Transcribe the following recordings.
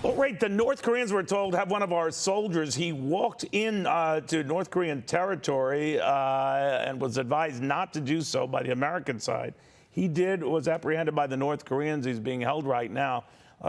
Well, right, the North Koreans were told have one of our soldiers. He walked in to North Korean territory and was advised not to do so by the American side. He was apprehended by the North Koreans. He's being held right now.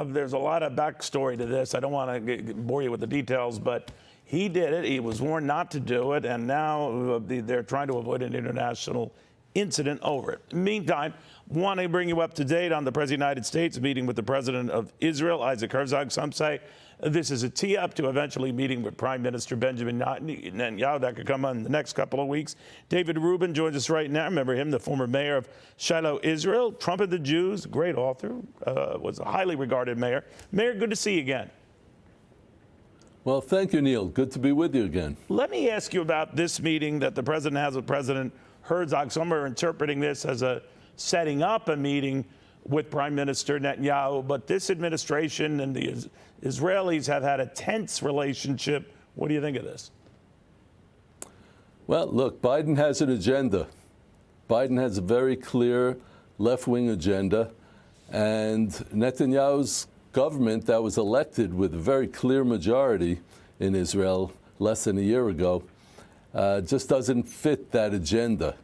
There's a lot of backstory to this. I don't want to bore you with the details, but he did it. He was warned not to do it, and now they're trying to avoid an international incident over it. Meantime, want to bring you up to date on the President of the United States meeting with the President of Israel, Isaac Herzog. Some say this is a tee-up to eventually meeting with Prime Minister Benjamin Netanyahu. That could come on the next couple of weeks. David Rubin joins us right now. Remember him, the former mayor of Shiloh, Israel. Trump of the Jews, great author, was a highly regarded mayor. Mayor, good to see you again. Well, thank you, Neil. Good to be with you again. Let me ask you about this meeting that the president has with President Herzog. Some are interpreting this as setting up a meeting with Prime Minister Netanyahu, but this administration and the Israelis have had a tense relationship. What do you think of this? Well, look, Biden has an agenda. Biden has a very clear left-wing agenda, and Netanyahu's government that was elected with a very clear majority in Israel less than a year ago just doesn't fit that agenda,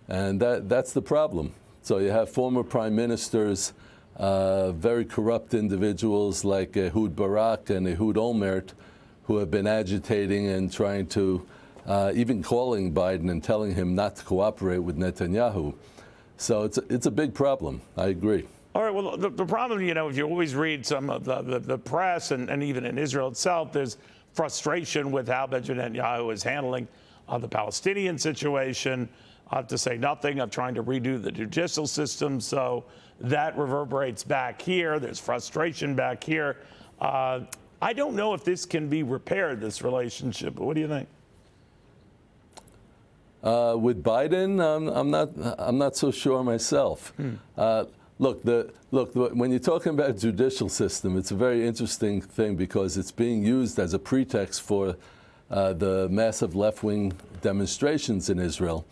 and that's the problem. So you have former prime ministers, very corrupt individuals like Ehud Barak and Ehud Olmert, who have been agitating and trying to, even calling Biden and telling him not to cooperate with Netanyahu. So it's a big problem. I agree. All right, well, the problem, you know, if you always read some of the press and even in Israel itself, there's frustration with how Benjamin Netanyahu is handling the Palestinian situation, to say nothing of trying to redo the judicial system. So that reverberates back here. There's frustration back here. I don't know if this can be repaired, this relationship. But what do you think? With Biden, I'm not so sure myself. Look, when you're talking about the judicial system, it's a very interesting thing because it's being used as a pretext for the massive left-wing demonstrations in Israel.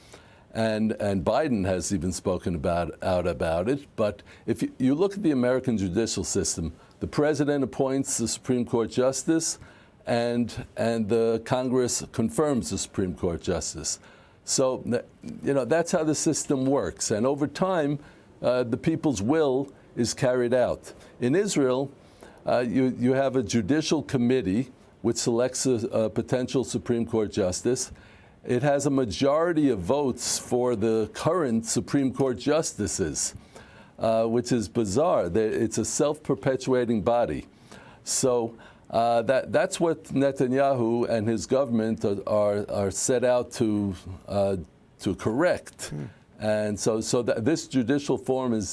And Biden has even spoken out about it. But if you look at the American judicial system, the president appoints the Supreme Court justice, and the Congress confirms the Supreme Court justice. So, you know, that's how the system works. And over time, the people's will is carried out. In Israel, you have a judicial committee which selects a potential Supreme Court justice. It has a majority of votes for the current Supreme Court justices, which is bizarre. It's a self-perpetuating body. So that's what Netanyahu and his government are set out to correct. And so this judicial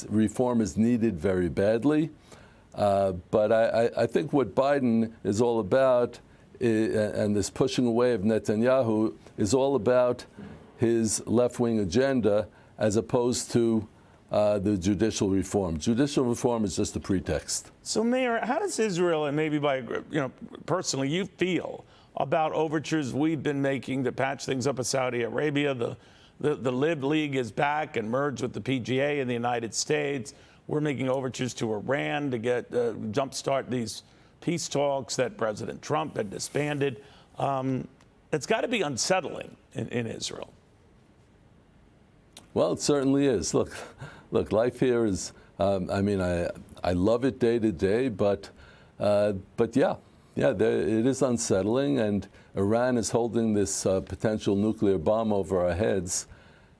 reform is needed very badly. But I think what Biden is all about, and this pushing away of Netanyahu, is all about his left-wing agenda as opposed to the judicial reform. Judicial reform is just a pretext. So, Mayor, how does Israel, and maybe personally, you feel about overtures we've been making to patch things up with Saudi Arabia? The Lib League is back and merged with the PGA in the United States. We're making overtures to Iran to get jumpstart these peace talks that President Trump had disbanded. It's got to be unsettling in Israel. Well, it certainly is. Look, life here is. I mean, I love it day to day, but yeah, it is unsettling, and Iran is holding this potential nuclear bomb over our heads.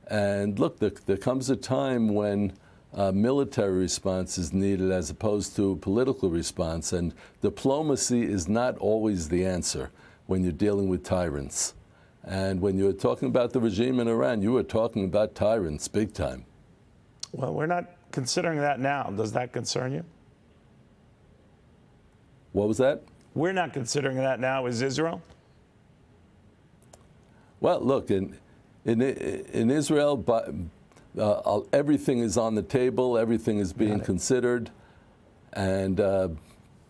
And look, there comes a time when military response is needed as opposed to political response, and diplomacy is not always the answer when you're dealing with tyrants. And when you're talking about the regime in Iran, you are talking about tyrants big time. Well, we're not considering that now. Does that concern you? What was that? We're not considering that now as Israel? Well, look, in Israel, everything is on the table, everything is being considered, and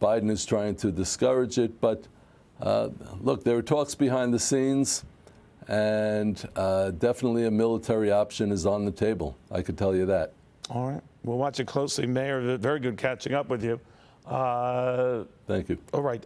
Biden is trying to discourage it. But look, there are talks behind the scenes, and definitely a military option is on the table. I could tell you that. All right. We'll watch it closely, Mayor. Very good catching up with you. Thank you. All right.